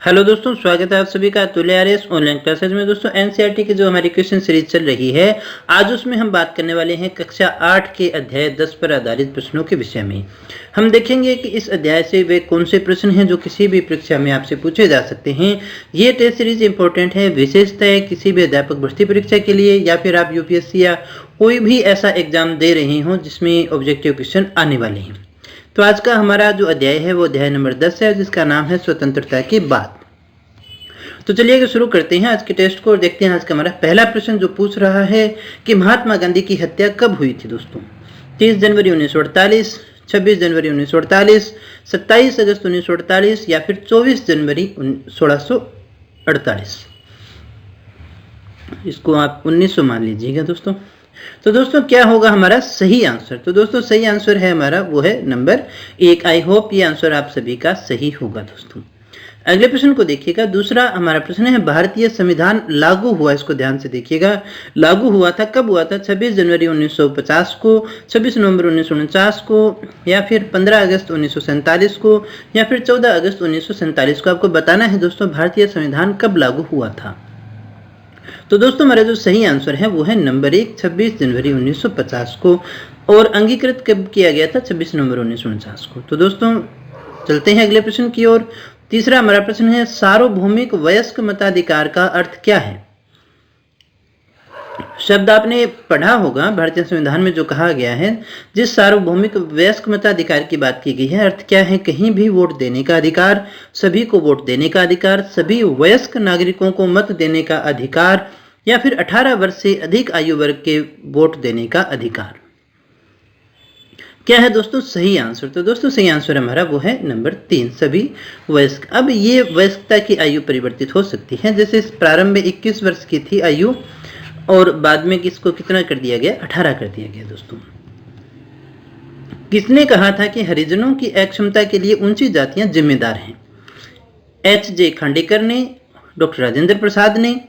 Hello दोस्तों, स्वागत है आप सभी का अतुल्य आरएस ऑनलाइन क्लासेज में। दोस्तों एनसीईआरटी की जो हमारी क्वेश्चन सीरीज चल रही है, आज उसमें हम बात करने वाले हैं कक्षा 8 के अध्याय 10 पर आधारित प्रश्नों के विषय में। हम देखेंगे कि इस अध्याय से वे कौन से प्रश्न हैं जो किसी भी परीक्षा में आपसे पूछे जा सकते हैं। ये टेस्ट सीरीज इंपॉर्टेंट है, विशेषतः किसी भी अध्यापक भर्ती परीक्षा के लिए, या फिर आप यूपीएससी या कोई भी ऐसा एग्जाम दे रहे हो जिसमें ऑब्जेक्टिव क्वेश्चन आने वाले हैं। तो आज का हमारा जो अध्याय है वो अध्याय नंबर 10 है, जिसका नाम है स्वतंत्रता की बात। तो चलिए शुरू करते हैं आज के टेस्ट को और देखते हैं आज का हमारा पहला प्रश्न जो पूछ रहा है कि महात्मा गांधी की हत्या कब हुई थी। दोस्तों 30 जनवरी 1948, 26 जनवरी 1948, 27 अगस्त 1948 या फिर 24 जनवरी 1648। इसको आप 1900 मान लीजिएगा दोस्तों। तो दोस्तों क्या होगा हमारा सही आंसर? तो दोस्तों सही आंसर है हमारा वो है नंबर 1। आई होप ये आंसर आप सभी का सही होगा दोस्तों। अगले प्रश्न को देखिएगा। दूसरा हमारा प्रश्न है भारतीय संविधान लागू हुआ, इसको ध्यान से देखिएगा। लागू हुआ था, कब हुआ था? 26 जनवरी 1950 को, 26 नवंबर 1949 को, या फिर 15 अगस्त 1947 को, या फिर 14 अगस्त 1947 को। आपको बताना है दोस्तों भारतीय संविधान कब लागू हुआ था। तो दोस्तों हमारा जो सही आंसर है वो है नंबर 1, 26 जनवरी 1950 को। और अंगीकृत कब किया गया था? 26 नवंबर 1949 को। तो दोस्तों चलते हैं अगले प्रश्न की ओर। तीसरा हमारा प्रश्न है सार्वभौमिक वयस्क मताधिकार का अर्थ क्या है? शब्द आपने पढ़ा होगा भारतीय संविधान में जो कहा गया है, जिस सार्वभौमिक वयस्क मताधिकार की बात की गई है, अर्थ क्या है? कहीं भी वोट देने का अधिकार, सभी को वोट देने का अधिकार, सभी वयस्क नागरिकों को मत देने का अधिकार, या फिर 18 वर्ष से अधिक आयु वर्ग के वोट देने का अधिकार। क्या है दोस्तों सही आंसर? तो दोस्तों सही आंसर हमारा वो है नंबर 3, सभी वयस्क। अब ये वयस्कता की आयु परिवर्तित हो सकती है, जैसे प्रारंभ में 21 वर्ष की थी आयु और बाद में किसको कितना कर दिया गया? 18 कर दिया गया दोस्तों। किसने कहा था कि हरिजनों की अक्षमता के लिए ऊंची जातियां जिम्मेदार हैं? एच.जे. खांडेकर ने, डॉक्टर राजेंद्र प्रसाद ने,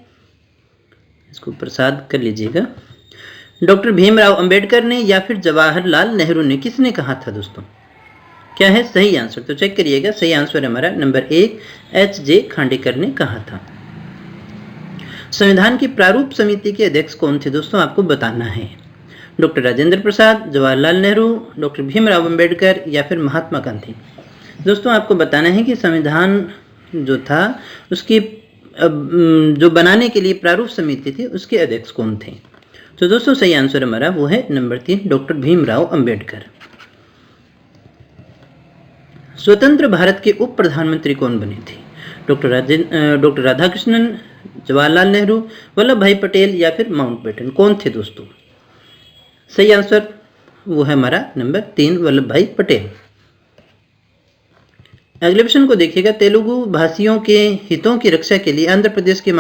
इसको प्रसाद कर लीजिएगा, डॉक्टर भीमराव अंबेडकर ने, या फिर जवाहरलाल नेहरू ने। किसने कहा था दोस्तों? क्या है सही आंसर? तो चेक करिएगा, सही आंसर हमारा नंबर 1, एच.जे. खांडेकर ने कहा था। संविधान की प्रारूप समिति के अध्यक्ष कौन थे दोस्तों? आपको बताना है। डॉक्टर राजेंद्र प्रसाद, जवाहरलाल नेहरू, डॉक्टर भीमराव अंबेडकर, या फिर महात्मा गांधी। दोस्तों आपको बताना है कि संविधान जो था उसकी जो बनाने के लिए प्रारूप समिति थी उसके अध्यक्ष कौन थे? तो दोस्तों सही आंसर हमारा वो है नंबर 3, डॉक्टर भीमराव अंबेडकर। स्वतंत्र भारत के उप प्रधानमंत्री कौन बने थे? डॉक्टर राधाकृष्णन, जवाहरलाल नेहरू, वल्लभ भाई पटेल, या फिर माउंटबेटन। कौन थे दोस्तों? सही आंसर वो है हमारा नंबर 3, वल्लभ भाई पटेल। अगले प्रश्न को देखिएगा। तेलुगु भाषियों के हितों की रक्षा के लिए आंध्र प्रदेश की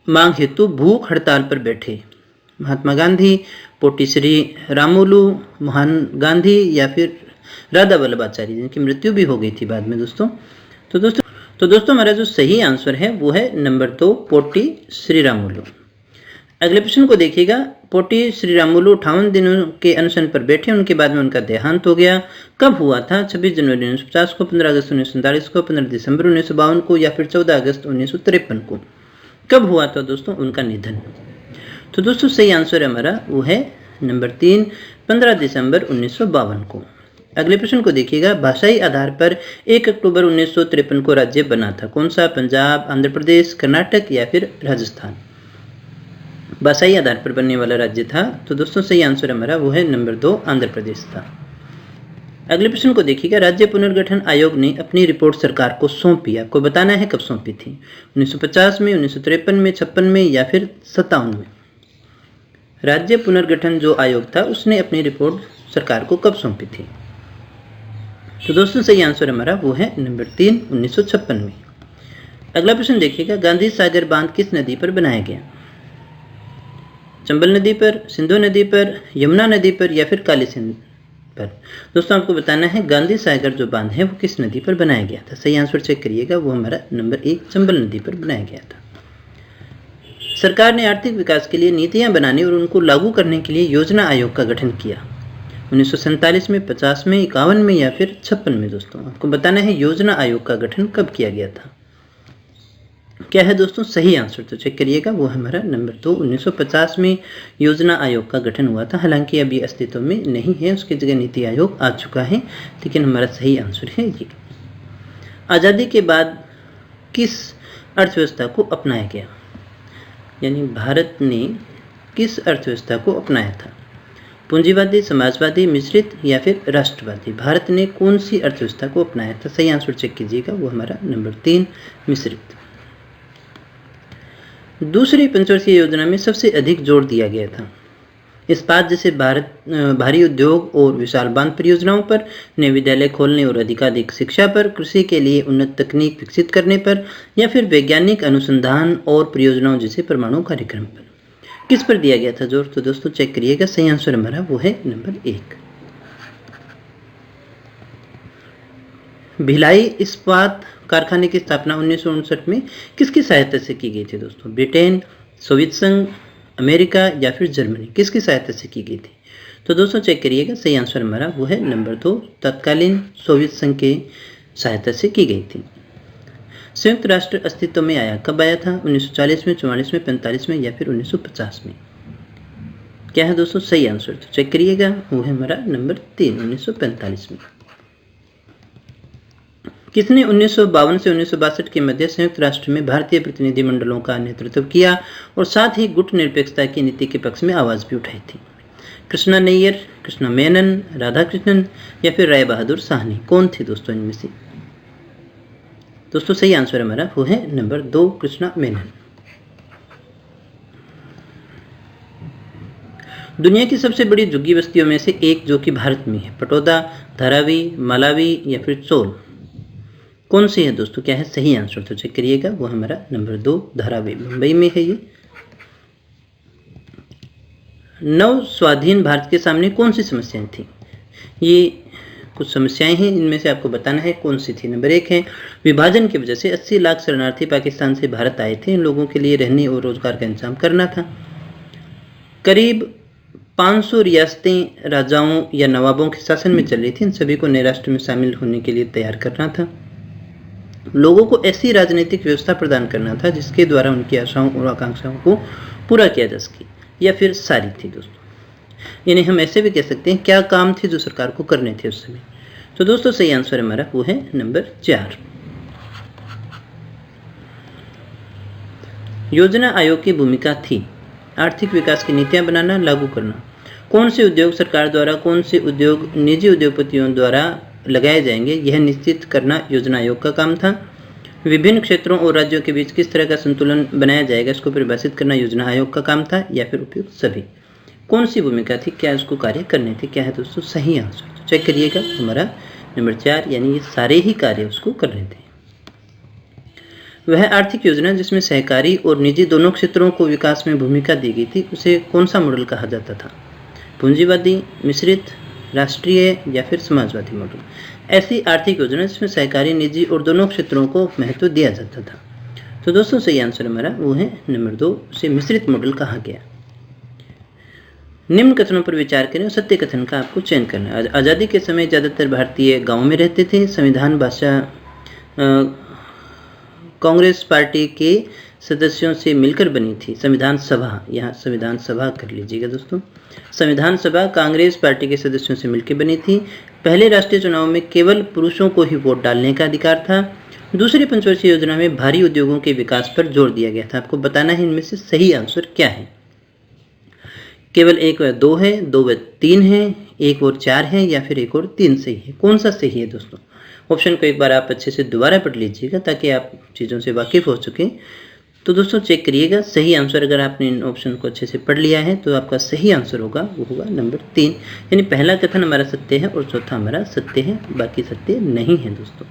मांग हेतु भूख हड़ताल पर बैठे महात्मा गांधी, पोटी श्री रामुलु, महान गांधी, या फिर राधा वल्लभाचार्य, जिनकी मृत्यु भी हो गई थी बाद में दोस्तों। तो दोस्तों हमारा जो सही आंसर है वो है नंबर 2, पोटी श्री रामुलु। अगले प्रश्न को देखिएगा। पोटी श्री रामुलु 58 दिनों के अनशन पर बैठे, उनके बाद में उनका देहांत हो गया। कब हुआ था? 26 जनवरी 1950 को, 15 अगस्त 1947 को, 15 दिसंबर 1952 को, या फिर 14 अगस्त 1953 को। कब हुआ था दोस्तों उनका निधन? तो दोस्तों सही आंसर हमारा वो है नंबर 3, 15 दिसंबर 1952 को। अगले प्रश्न को देखिएगा। भाषाई आधार पर 1 अक्टूबर 1953 को राज्य बना था, कौन सा? पंजाब, आंध्र प्रदेश, कर्नाटक, या फिर राजस्थान। भाषाई आधार पर बनने वाला राज्य था। तो दोस्तों सही आंसर हमारा वो है नंबर 2, आंध्र प्रदेश था। अगले प्रश्न को देखिएगा। राज्य पुनर्गठन आयोग ने अपनी रिपोर्ट सरकार को सौंपी, आपको बताना है कब सौंपी थी? 1950 में, 1953 में, 56 में, या फिर 57 में। राज्य पुनर्गठन जो आयोग था उसने अपनी रिपोर्ट सरकार को कब सौंपी थी? तो दोस्तों सही आंसर हमारा वो है नंबर 3, 1956 में। अगला प्रश्न देखिएगा। गांधी सागर बांध किस नदी पर बनाया गया? चंबल नदी पर, सिंधु नदी पर, यमुना नदी पर, या फिर काली सिंध पर। दोस्तों आपको बताना है गांधी सागर जो बांध है वो किस नदी पर बनाया गया था। सही आंसर चेक करिएगा, वो हमारा नंबर 1, चंबल नदी पर बनाया गया था। सरकार ने आर्थिक विकास के लिए नीतियां बनाने और उनको लागू करने के लिए योजना आयोग का गठन किया, 1947 में, 50 में, 51 में या फिर 56 में दोस्तों। आपको बताना है योजना आयोग का गठन कब किया गया था। क्या है दोस्तों सही आंसर, तो चेक करिएगा, वो हमारा नंबर 2 1950 में योजना आयोग का गठन हुआ था। हालांकि अभी अस्तित्व में नहीं है, उसकी जगह नीति आयोग आ चुका है, लेकिन हमारा सही आंसर है ये। आज़ादी के बाद किस अर्थव्यवस्था को अपनाया गया, यानी भारत ने किस अर्थव्यवस्था को अपनाया था। पूंजीवादी, समाजवादी, मिश्रित या फिर राष्ट्रवादी। भारत ने कौन सी अर्थव्यवस्था को अपनाया था, सही आंसर चेक कीजिएगा, वो हमारा नंबर 3 मिश्रित। दूसरी पंचवर्षीय योजना में सबसे अधिक जोर दिया गया था इस्पात जैसे भारी उद्योग और विशाल बांध परियोजनाओं पर, नए विद्यालय खोलने और अधिकाधिक शिक्षा पर, कृषि के लिए उन्नत तकनीक विकसित करने पर, या फिर वैज्ञानिक अनुसंधान और परियोजनाओं जैसे परमाणु कार्यक्रम पर। किस पर दिया गया था जोर, तो दोस्तों चेक करिएगा, सही आंसर हमारा वो है नंबर 1। भिलाई इस्पात कारखाने की स्थापना 1959 में किसकी सहायता से की गई थी दोस्तों। ब्रिटेन, सोवियत संघ, अमेरिका या फिर जर्मनी, किसकी सहायता से की गई थी। तो दोस्तों चेक करिएगा, सही आंसर हमारा वो है नंबर 2, तत्कालीन सोवियत संघ के सहायता से की गई थी। संयुक्त राष्ट्र अस्तित्व में आया कब आया था, 1940 में, 44 में, 45 में या फिर 1950 में। क्या है दोस्तों सही आंसर, तो चेक करिएगा, वो है हमारा नंबर 3 1945 में। किसने 1952 से 1962 के मध्य संयुक्त राष्ट्र में भारतीय प्रतिनिधिमंडलों का नेतृत्व किया और साथ ही गुट निरपेक्षता की नीति के पक्ष में आवाज भी उठाई थी। कृष्णा नैयर, कृष्णा मेनन, राधाकृष्णन या फिर राय बहादुर साहनी, कौन थे दोस्तों इनमें से। दोस्तों सही आंसर हमारा वो है नंबर 2 कृष्णा मेनन। दुनिया की सबसे बड़ी झुग्गी बस्तियों में से एक जो कि भारत में है, पटोदा, धारावी, मालावी या फिर चोल, कौन सी है दोस्तों। क्या है सही आंसर, तो चेक करिएगा, वो हमारा नंबर 2 धारावी, मुंबई में है ये। नव स्वाधीन भारत के सामने कौन सी समस्याएं थी, ये कुछ समस्याएं हैं, इनमें से आपको बताना है कौन सी थी। नंबर 1 है विभाजन की वजह से 80 लाख शरणार्थी पाकिस्तान से भारत आए थे, इन लोगों के लिए रहने और रोजगार का इंतजाम करना था। करीब 500 रियासतें राजाओं या नवाबों के शासन में चल रही थी, इन सभी को नए राष्ट्र में शामिल होने के लिए तैयार करना था। लोगों को ऐसी राजनीतिक व्यवस्था प्रदान करना था जिसके द्वारा उनकी आशाओं और आकांक्षाओं को पूरा किया जा सके, या फिर सारी थी दोस्तों। यानी हम ऐसे भी कह सकते हैं क्या काम थे जो सरकार को करने थे उस समय। तो दोस्तों सही आंसर हमारा वो है नंबर 4। योजना आयोग की भूमिका थी आर्थिक विकास की नीतियां बनाना, लागू करना। कौन से उद्योग सरकार द्वारा, कौन से उद्योग निजी उद्योगपतियों द्वारा लगाए जाएंगे, यह निश्चित करना योजना आयोग का काम था। विभिन्न क्षेत्रों और राज्यों के बीच किस तरह का संतुलन बनाया जाएगा, इसको परिभाषित करना योजना आयोग का काम था, या फिर उपयुक्त सभी। कौन सी भूमिका थी, क्या उसको कार्य करने थे। क्या है दोस्तों सही आंसर, तो चेक करिएगा, हमारा नंबर 4, यानी ये सारे ही कार्य उसको करने थे। वह आर्थिक योजना जिसमें सहकारी और निजी दोनों क्षेत्रों को विकास में भूमिका दी गई थी, उसे कौन सा मॉडल कहा जाता था। पूंजीवादी, मिश्रित, राष्ट्रीय या फिर समाजवादी मॉडल। ऐसी आर्थिक योजना जिसमें सहकारी, निजी और दोनों क्षेत्रों को महत्व दिया जाता था। तो दोस्तों सही आंसर हमारा वो है नंबर 2, उसे मिश्रित मॉडल कहा गया। निम्न कथनों पर विचार करें और सत्य कथन का आपको चयन करना है। आज़ादी के समय ज़्यादातर भारतीय गाँव में रहते थे। संविधान भाषा कांग्रेस पार्टी के सदस्यों से मिलकर बनी थी। संविधान सभा, यहाँ संविधान सभा कर लीजिएगा दोस्तों। संविधान सभा कांग्रेस पार्टी के सदस्यों से मिलकर बनी थी। पहले राष्ट्रीय चुनाव में केवल पुरुषों को ही वोट डालने का अधिकार था। दूसरी पंचवर्षीय योजना में भारी उद्योगों के विकास पर जोर दिया गया था। आपको बताना है इनमें से सही आंसर क्या है। केवल 1 व 2 है, 2 व 3 है, 1 और 4 है, या फिर 1 और 3 सही है। कौन सा सही है दोस्तों। ऑप्शन को एक बार आप अच्छे से दोबारा पढ़ लीजिएगा ताकि आप चीज़ों से वाकिफ हो सकें। तो दोस्तों चेक करिएगा, सही आंसर अगर आपने इन ऑप्शन को अच्छे से पढ़ लिया है तो आपका सही आंसर होगा वो होगा नंबर 3, यानी पहला कथन हमारा सत्य है और चौथा हमारा सत्य है, बाकी सत्य नहीं है दोस्तों।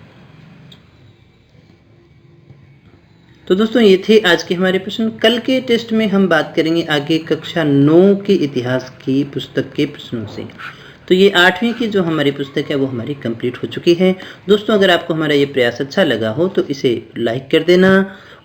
तो दोस्तों ये थे आज के हमारे प्रश्न। कल के टेस्ट में हम बात करेंगे आगे कक्षा 9 के इतिहास की पुस्तक के प्रश्नों से। तो ये 8वीं की जो हमारी पुस्तक है वो हमारी कंप्लीट हो चुकी है। दोस्तों अगर आपको हमारा ये प्रयास अच्छा लगा हो तो इसे लाइक कर देना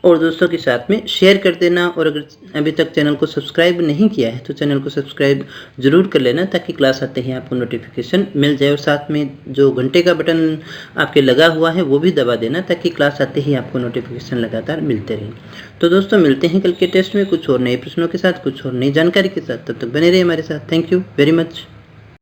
और दोस्तों के साथ में शेयर कर देना। और अगर अभी तक चैनल को सब्सक्राइब नहीं किया है तो चैनल को सब्सक्राइब ज़रूर कर लेना, ताकि क्लास आते ही आपको नोटिफिकेशन मिल जाए। और साथ में जो घंटे का बटन आपके लगा हुआ है वो भी दबा देना, ताकि क्लास आते ही आपको नोटिफिकेशन लगातार मिलते रहे। तो दोस्तों मिलते हैं कल के टेस्ट में कुछ और नए प्रश्नों के साथ, कुछ और नई जानकारी के साथ। तब तक बने रहिए हमारे साथ। Thank you very much.